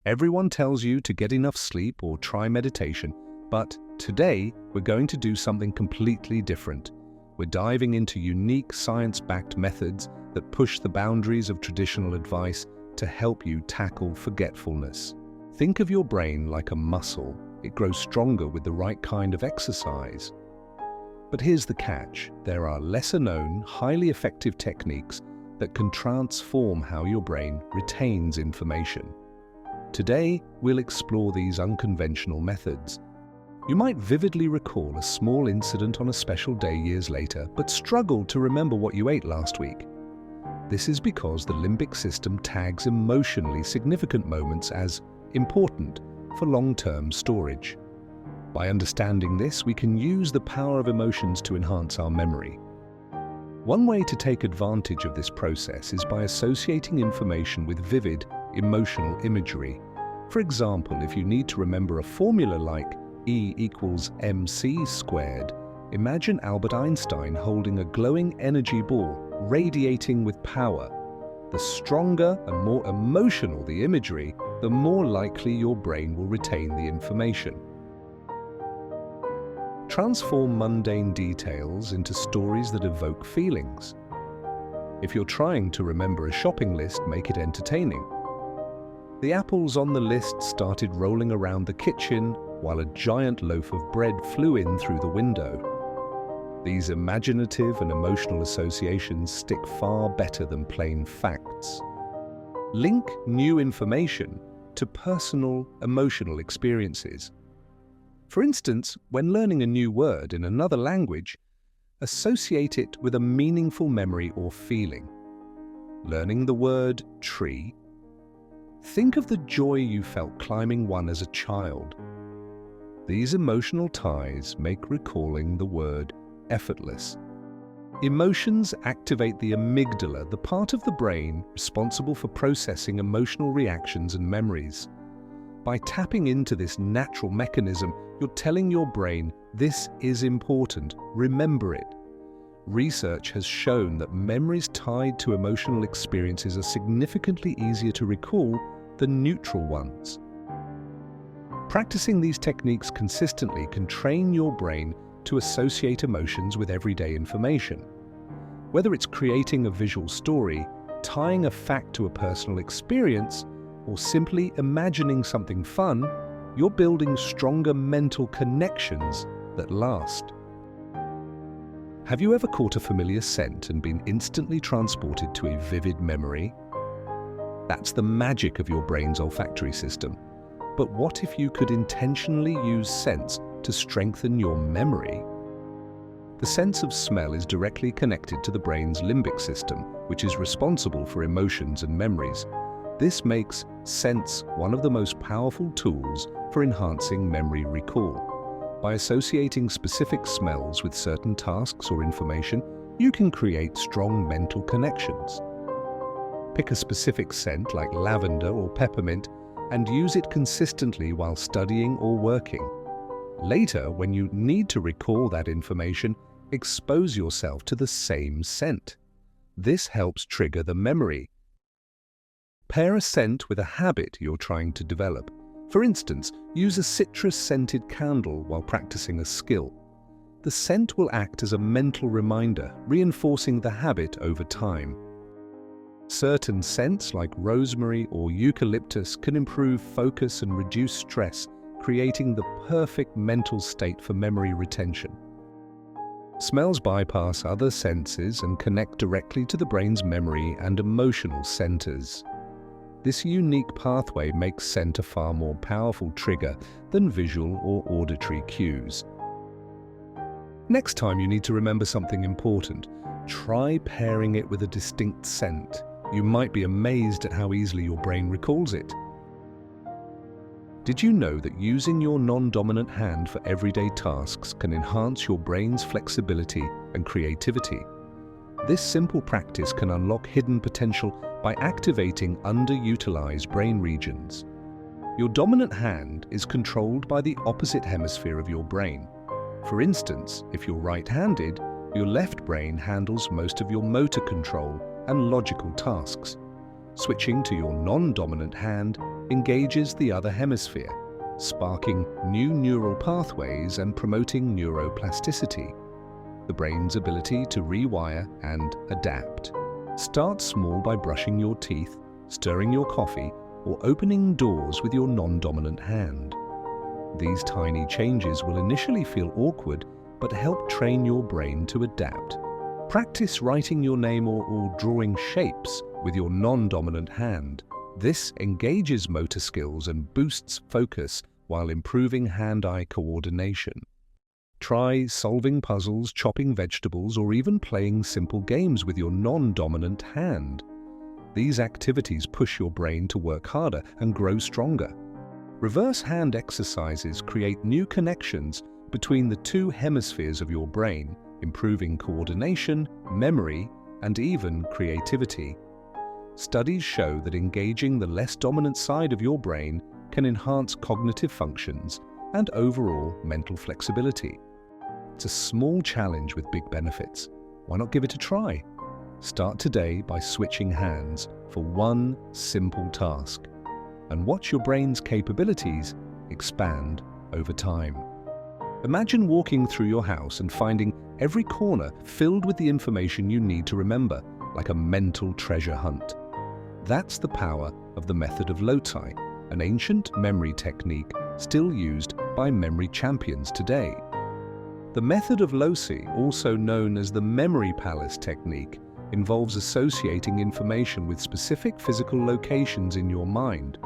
Everyone tells you to get enough sleep or try meditation, but today we're going to do something completely different. We're diving into unique science-backed methods that push the boundaries of traditional advice to help you tackle forgetfulness. Think of your brain like a muscle. It grows stronger with the right kind of exercise. But here's the catch. There are lesser-known, highly effective techniques that can transform how your brain retains information. Today, we'll explore these unconventional methods. You might vividly recall a small incident on a special day years later, but struggled to remember what you ate last week. This is because the limbic system tags emotionally significant moments as important for long-term storage. By understanding this, we can use the power of emotions to enhance our memory. One way to take advantage of this process is by associating information with vivid, emotional imagery. For example, if you need to remember a formula like E equals mc squared, imagine Albert Einstein holding a glowing energy ball, radiating with power. The stronger and more emotional the imagery, the more likely your brain will retain the information. Transform mundane details into stories that evoke feelings. If you're trying to remember a shopping list, make it entertaining. The apples on the list started rolling around the kitchen while a giant loaf of bread flew in through the window. These imaginative and emotional associations stick far better than plain facts. Link new information to personal, emotional experiences. For instance, when learning a new word in another language, associate it with a meaningful memory or feeling. Learning the word tree, think of the joy you felt climbing one as a child. These emotional ties make recalling the word effortless. Emotions activate the amygdala, the part of the brain responsible for processing emotional reactions and memories. By tapping into this natural mechanism, you're telling your brain, this is important, remember it. Research has shown that memories tied to emotional experiences are significantly easier to recall than neutral ones. Practicing these techniques consistently can train your brain to associate emotions with everyday information. Whether it's creating a visual story, tying a fact to a personal experience, or simply imagining something fun, you're building stronger mental connections that last. Have you ever caught a familiar scent and been instantly transported to a vivid memory? That's the magic of your brain's olfactory system. But what if you could intentionally use scents to strengthen your memory? The sense of smell is directly connected to the brain's limbic system, which is responsible for emotions and memories. This makes scents one of the most powerful tools for enhancing memory recall. By associating specific smells with certain tasks or information, you can create strong mental connections. Pick a specific scent like lavender or peppermint and use it consistently while studying or working. Later, when you need to recall that information, expose yourself to the same scent. This helps trigger the memory. Pair a scent with a habit you're trying to develop. For instance, use a citrus-scented candle while practicing a skill. The scent will act as a mental reminder, reinforcing the habit over time. Certain scents like rosemary or eucalyptus can improve focus and reduce stress, creating the perfect mental state for memory retention. Smells bypass other senses and connect directly to the brain's memory and emotional centers. This unique pathway makes scent a far more powerful trigger than visual or auditory cues. Next time you need to remember something important, try pairing it with a distinct scent. You might be amazed at how easily your brain recalls it. Did you know that using your non-dominant hand for everyday tasks can enhance your brain's flexibility and creativity? This simple practice can unlock hidden potential by activating underutilized brain regions. Your dominant hand is controlled by the opposite hemisphere of your brain. For instance, if you're right-handed, your left brain handles most of your motor control and logical tasks. Switching to your non-dominant hand engages the other hemisphere, sparking new neural pathways and promoting neuroplasticity, the brain's ability to rewire and adapt. Start small by brushing your teeth, stirring your coffee, or opening doors with your non-dominant hand. These tiny changes will initially feel awkward, but help train your brain to adapt. Practice writing your name or drawing shapes with your non-dominant hand. This engages motor skills and boosts focus while improving hand-eye coordination. Try solving puzzles, chopping vegetables, or even playing simple games with your non-dominant hand. These activities push your brain to work harder and grow stronger. Reverse hand exercises create new connections between the two hemispheres of your brain, improving coordination, memory, and even creativity. Studies show that engaging the less dominant side of your brain can enhance cognitive functions and overall mental flexibility. It's a small challenge with big benefits. Why not give it a try? Start today by switching hands for one simple task, and watch your brain's capabilities expand over time. Imagine walking through your house and finding every corner filled with the information you need to remember, like a mental treasure hunt. That's the power of the method of Loti, an ancient memory technique still used by memory champions today. The method of Loti, also known as the memory palace technique, involves associating information with specific physical locations in your mind.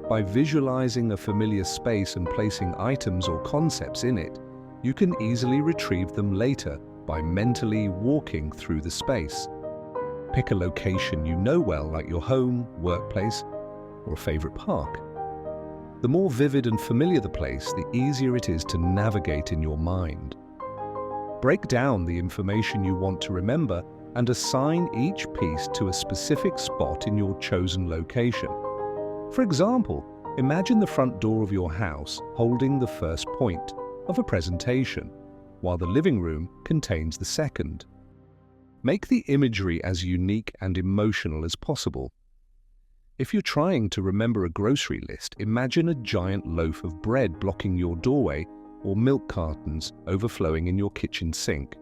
By visualizing a familiar space and placing items or concepts in it, you can easily retrieve them later by mentally walking through the space. Pick a location you know well, like your home, workplace, or a favorite park. The more vivid and familiar the place, the easier it is to navigate in your mind. Break down the information you want to remember and assign each piece to a specific spot in your chosen location. For example, imagine the front door of your house holding the first point of a presentation, while the living room contains the second. Make the imagery as unique and emotional as possible. If you're trying to remember a grocery list, imagine a giant loaf of bread blocking your doorway or milk cartons overflowing in your kitchen sink.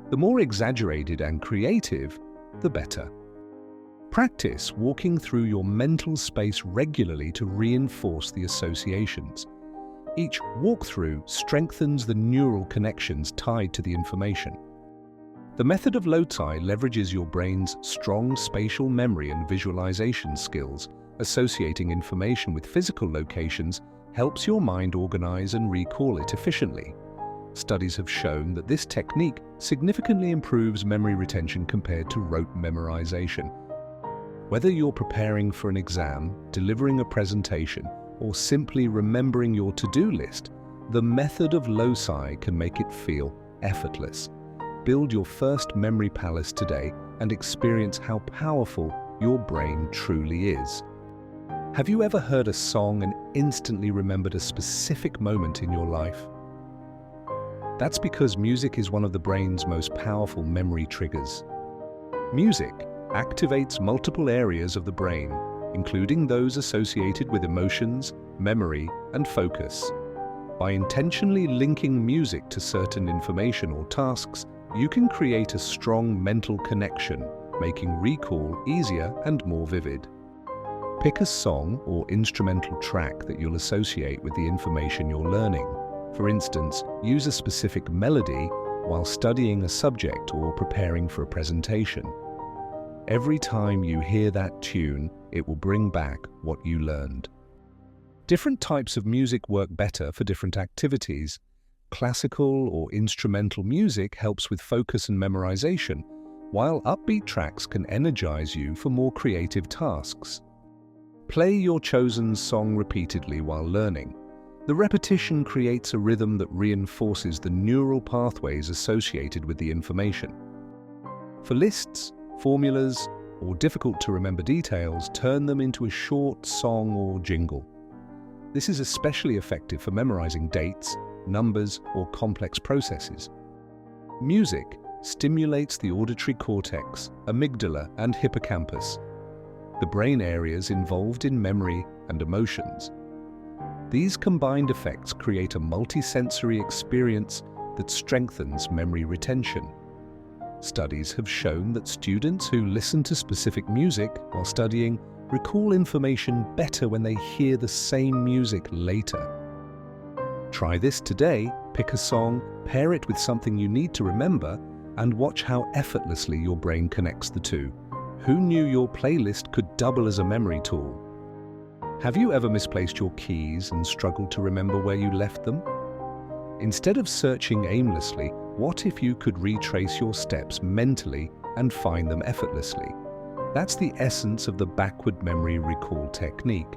The more exaggerated and creative, the better. Practice walking through your mental space regularly to reinforce the associations. Each walkthrough strengthens the neural connections tied to the information. The method of Loti leverages your brain's strong spatial memory and visualization skills. Associating information with physical locations helps your mind organize and recall it efficiently. Studies have shown that this technique significantly improves memory retention compared to rote memorization. Whether you're preparing for an exam, delivering a presentation, or simply remembering your to-do list, the method of Loti can make it feel effortless. Build your first memory palace today and experience how powerful your brain truly is. Have you ever heard a song and instantly remembered a specific moment in your life? That's because music is one of the brain's most powerful memory triggers. Music activates multiple areas of the brain, including those associated with emotions, memory, and focus. By intentionally linking music to certain information or tasks, you can create a strong mental connection, making recall easier and more vivid. Pick a song or instrumental track that you'll associate with the information you're learning. For instance, use a specific melody while studying a subject or preparing for a presentation. Every time you hear that tune, it will bring back what you learned. Different types of music work better for different activities. Classical or instrumental music helps with focus and memorization, while upbeat tracks can energize you for more creative tasks. Play your chosen song repeatedly while learning. The repetition creates a rhythm that reinforces the neural pathways associated with the information. For lists, formulas, or difficult-to-remember details, turn them into a short song or jingle. This is especially effective for memorizing dates, numbers, or complex processes. Music stimulates the auditory cortex, amygdala, and hippocampus. the brain areas involved in memory and emotions. These combined effects create a multisensory experience that strengthens memory retention. Studies have shown that students who listen to specific music while studying recall information better when they hear the same music later. Try this today. Pick a song, pair it with something you need to remember, and watch how effortlessly your brain connects the two. Who knew your playlist could double as a memory tool? Have you ever misplaced your keys and struggled to remember where you left them? Instead of searching aimlessly, what if you could retrace your steps mentally and find them effortlessly? That's the essence of the backward memory recall technique.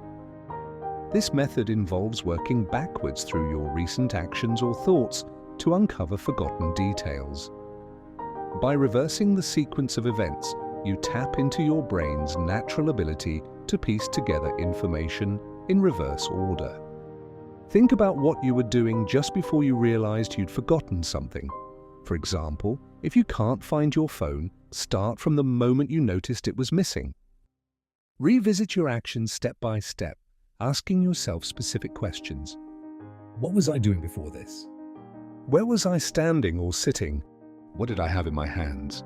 This method involves working backwards through your recent actions or thoughts to uncover forgotten details. By reversing the sequence of events, you tap into your brain's natural ability to piece together information in reverse order. Think about what you were doing just before you realized you'd forgotten something. For example, if you can't find your phone, start from the moment you noticed it was missing. Revisit your actions step by step, asking yourself specific questions. What was I doing before this? Where was I standing or sitting? What did I have in my hands?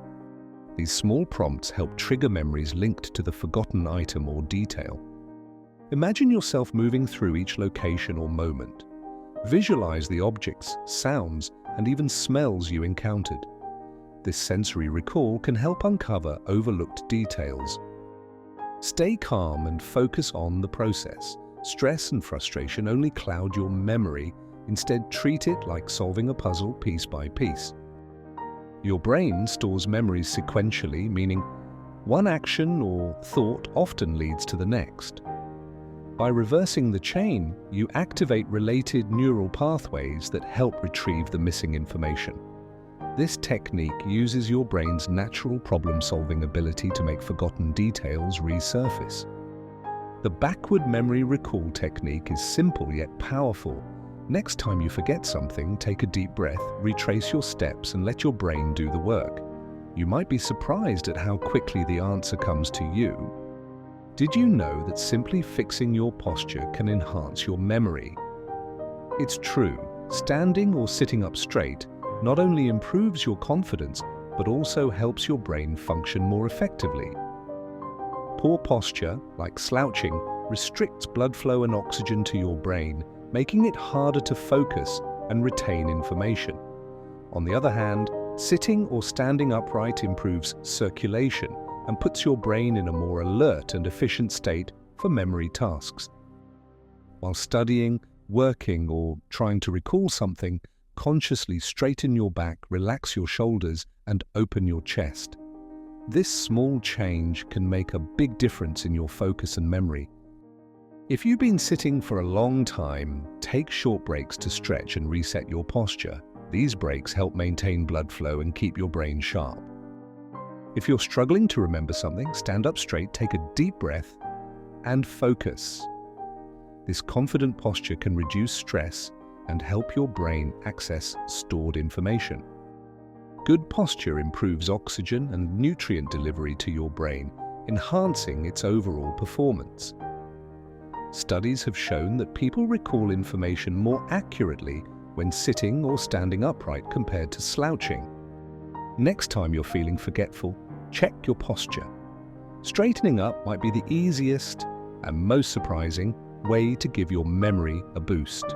These small prompts help trigger memories linked to the forgotten item or detail. Imagine yourself moving through each location or moment. Visualize the objects, sounds, and even smells you encountered. This sensory recall can help uncover overlooked details. Stay calm and focus on the process. Stress and frustration only cloud your memory. Instead, treat it like solving a puzzle piece by piece. Your brain stores memories sequentially, meaning one action or thought often leads to the next. By reversing the chain, you activate related neural pathways that help retrieve the missing information. This technique uses your brain's natural problem-solving ability to make forgotten details resurface. The backward memory recall technique is simple yet powerful. Next time you forget something, take a deep breath, retrace your steps, and let your brain do the work. You might be surprised at how quickly the answer comes to you. Did you know that simply fixing your posture can enhance your memory? It's true, standing or sitting up straight not only improves your confidence, but also helps your brain function more effectively. Poor posture, like slouching, restricts blood flow and oxygen to your brain, making it harder to focus and retain information. On the other hand, sitting or standing upright improves circulation and puts your brain in a more alert and efficient state for memory tasks. While studying, working, or trying to recall something, consciously straighten your back, relax your shoulders, and open your chest. This small change can make a big difference in your focus and memory. If you've been sitting for a long time, take short breaks to stretch and reset your posture. These breaks help maintain blood flow and keep your brain sharp. If you're struggling to remember something, stand up straight, take a deep breath, and focus. This confident posture can reduce stress and help your brain access stored information. Good posture improves oxygen and nutrient delivery to your brain, enhancing its overall performance. Studies have shown that people recall information more accurately when sitting or standing upright compared to slouching. Next time you're feeling forgetful, check your posture. Straightening up might be the easiest and most surprising way to give your memory a boost.